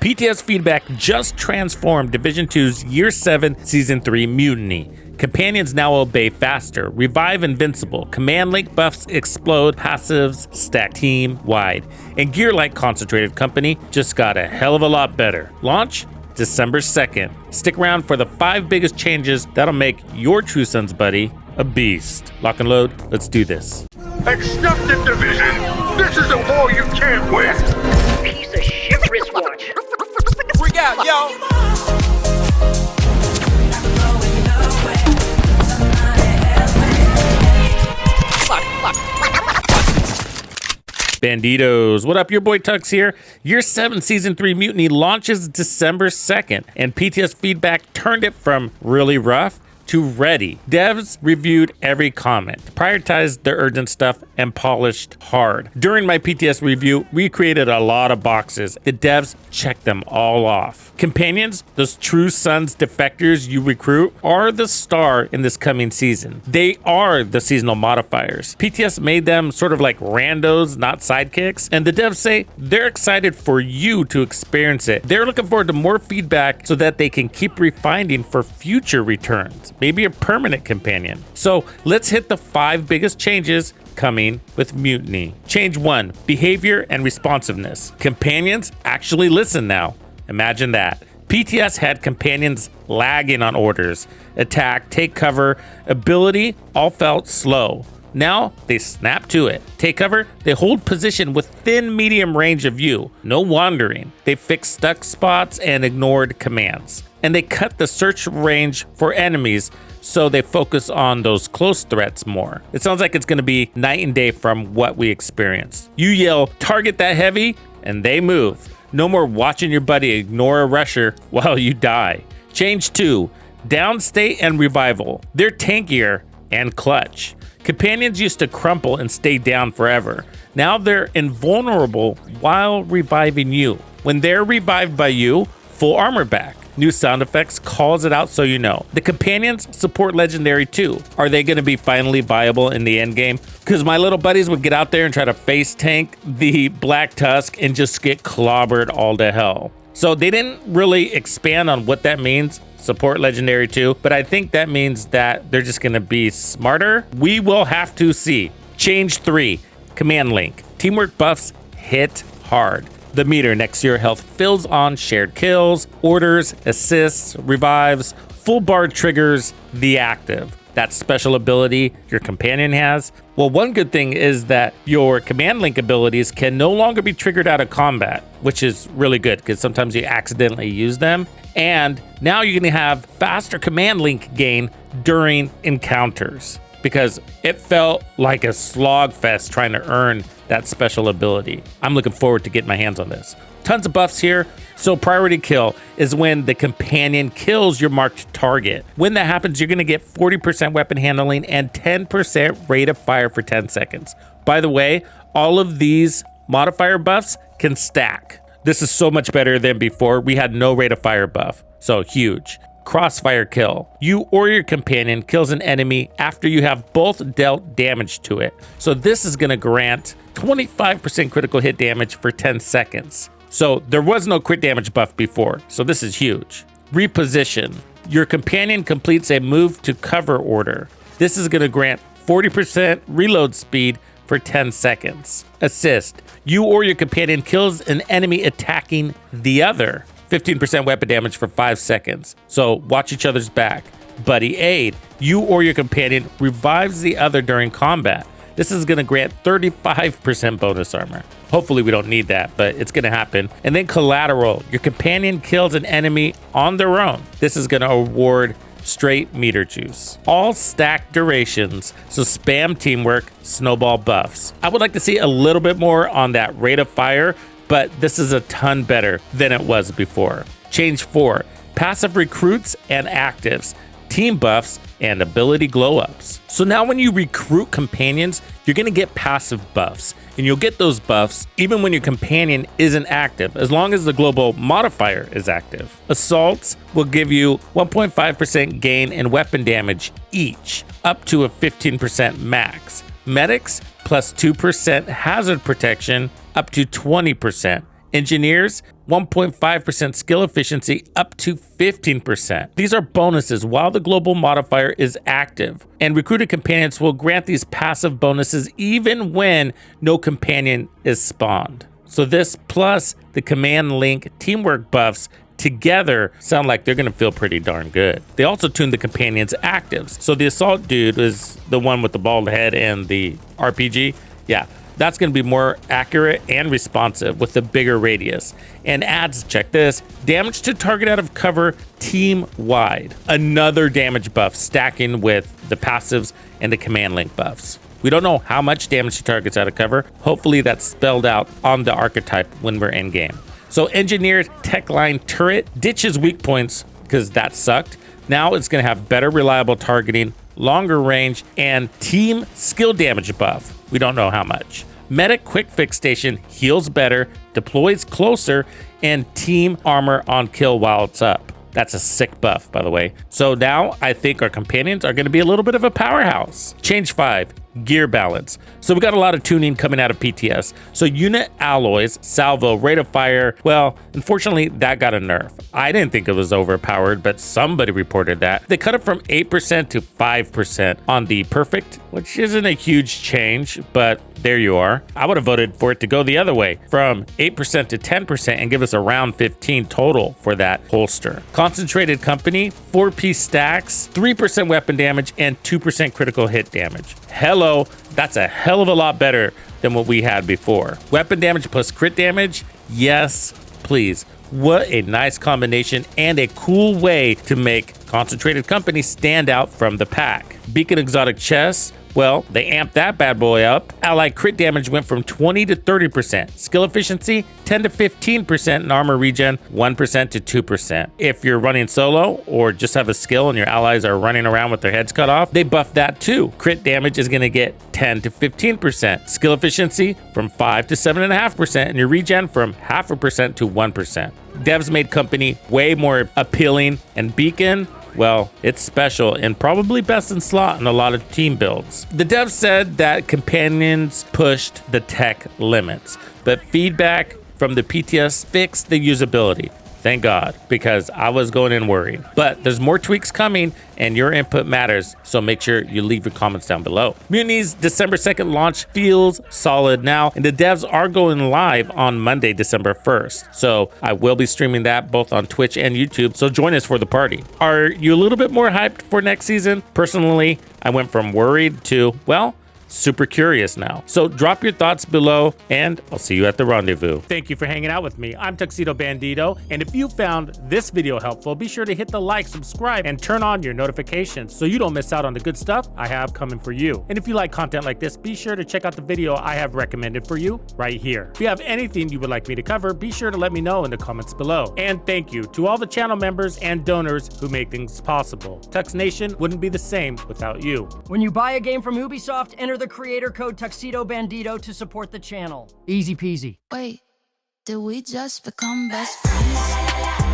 PTS Feedback just transformed Division 2's Year 7 Season 3 Mutiny. Companions now obey faster, revive invincible, command link buffs explode, passives stack team-wide, and gear like Concentrated Company just got a hell of a lot better. Launch December 2nd. Stick around for the 5 biggest changes that'll make your True Sons buddy a beast. Lock and load, let's do this. Accept it, Division! This is a war you can't win! Piece of shit wristwatch. Freak out, yo! Bandidos, what up? Your boy Tux here. Year 7 Season 3 Mutiny launches December 2nd, and PTS Feedback turned it from really rough to ready. Devs reviewed every comment, prioritized the urgent stuff, and polished hard. During my PTS review, we created a lot of boxes. The devs checked them all off. Companions, those True Sons defectors you recruit, are the star in this coming season. They are the seasonal modifiers. PTS made them sort of like randos, not sidekicks, and the devs say they're excited for you to experience it. They're looking forward to more feedback so that they can keep refining for future returns. Maybe a permanent companion. So let's hit the 5 biggest changes coming with Mutiny. Change 1, behavior and responsiveness. Companions actually listen now. Imagine that. PTS had companions lagging on orders. Attack, take cover, ability all felt slow. Now they snap to it. Take cover, they hold position within medium range of view. No wandering. They fixed stuck spots and ignored commands. And they cut the search range for enemies, so they focus on those close threats more. It sounds like it's going to be night and day from what we experienced. You yell, target that heavy, and they move. No more watching your buddy ignore a rusher while you die. Change 2, downstate and revival. They're tankier and clutch. Companions used to crumple and stay down forever. Now they're invulnerable while reviving you. When they're revived by you, full armor back. New sound effects calls it out so you know. The companions support legendary too. Are they going to be finally viable in the end game? Because my little buddies would get out there and try to face tank the Black Tusk and just get clobbered all to hell. So they didn't really expand on what that means. Support legendary too, but I think that means that they're just going to be smarter. We will have to see. Change 3, command link. Teamwork buffs hit hard. The meter next to your health fills on shared kills, orders, assists, revives, full bar triggers the active. That special ability your companion has. Well, one good thing is that your command link abilities can no longer be triggered out of combat, which is really good because sometimes you accidentally use them. And now you're going to have faster command link gain during encounters, because it felt like a slog fest trying to earn that special ability. I'm looking forward to getting my hands on this. Tons of buffs here. So priority kill is when the companion kills your marked target. When that happens, you're going to get 40% weapon handling and 10% rate of fire for 10 seconds. By the way, all of these modifier buffs can stack. This is so much better than before. We had no rate of fire buff, so huge. Crossfire kill. You or your companion kills an enemy after you have both dealt damage to it. So this is going to grant 25% critical hit damage for 10 seconds. So there was no crit damage buff before, so this is huge. Reposition. Your companion completes a move to cover order. This is going to grant 40% reload speed for 10 seconds. Assist. You or your companion kills an enemy attacking the other. 15% weapon damage for 5 seconds. So watch each other's back. Buddy aid. You or your companion revives the other during combat. This is going to grant 35% bonus armor. Hopefully we don't need that, but it's going to happen. And then collateral. Your companion kills an enemy on their own. This is going to award straight meter juice. All stacked durations, so spam teamwork, snowball buffs. I would like to see a little bit more on that rate of fire, but this is a ton better than it was before. Change 4, passive recruits and actives, team buffs, and ability glow-ups. So now when you recruit companions, you're going to get passive buffs, and you'll get those buffs even when your companion isn't active, as long as the global modifier is active. Assaults will give you 1.5% gain in weapon damage each, up to a 15% max. Medics plus 2% hazard protection, up to 20%. Engineers, 1.5% skill efficiency up to 15%. These are bonuses while the global modifier is active, and recruited companions will grant these passive bonuses even when no companion is spawned. So this plus the command link teamwork buffs together sound like they're going to feel pretty darn good. They also tuned the companions actives. So the assault dude is the one with the bald head and the RPG. Yeah, that's going to be more accurate and responsive with the bigger radius. And adds, check this, damage to target out of cover team-wide. Another damage buff stacking with the passives and the command link buffs. We don't know how much damage to targets out of cover. Hopefully that's spelled out on the archetype when we're in game. So engineered tech line turret ditches weak points because that sucked. Now it's going to have better reliable targeting, longer range, and team skill damage buff. We don't know how much. Medic quick fix station heals better, deploys closer, and team armor on kill while it's up. That's a sick buff, by the way. So now I think our companions are going to be a little bit of a powerhouse. Change 5, gear balance. So we got a lot of tuning coming out of PTS. So unit alloys, salvo, rate of fire, well, unfortunately, that got a nerf. I didn't think it was overpowered, but somebody reported that. They cut it from 8% to 5% on the perfect, which isn't a huge change, but there you are. I would have voted for it to go the other way, from 8% to 10% and give us around 15 total for that holster. Concentrated company, 4-piece stacks, 3% weapon damage, and 2% critical hit damage. Hello, that's a hell of a lot better than what we had before. Weapon damage plus crit damage, yes, please. What a nice combination and a cool way to make Concentrated Company stand out from the pack. Beacon exotic chests, well, they amped that bad boy up. Allied crit damage went from 20 to 30%. Skill efficiency, 10 to 15%, and armor regen, 1% to 2%. If you're running solo or just have a skill and your allies are running around with their heads cut off, they buffed that too. Crit damage is going to get 10 to 15%. Skill efficiency from 5 to 7.5%, and your regen from 0.5% to 1%. Devs made Company way more appealing, and Beacon, well, it's special and probably best in slot in a lot of team builds. The devs said that companions pushed the tech limits, but feedback from the PTS fixed the usability. Thank God, because I was going in worried. But there's more tweaks coming, and your input matters, so make sure you leave your comments down below. Mutiny's December 2nd launch feels solid now, and the devs are going live on Monday, December 1st. So I will be streaming that both on Twitch and YouTube, so join us for the party. Are you a little bit more hyped for next season? Personally, I went from worried to, well, super curious now. So drop your thoughts below, and I'll see you at the rendezvous. Thank you for hanging out with me. I'm Tuxedo Bandito, and if you found this video helpful, be sure to hit the like, subscribe, and turn on your notifications so you don't miss out on the good stuff I have coming for you. And if you like content like this, be sure to check out the video I have recommended for you right here. If you have anything you would like me to cover, be sure to let me know in the comments below. And thank you to all the channel members and donors who make things possible. Tux Nation wouldn't be the same without you. When you buy a game from Ubisoft, enter the creator code Tuxedo Bandito to support the channel. Easy peasy. Wait, did we just become best friends?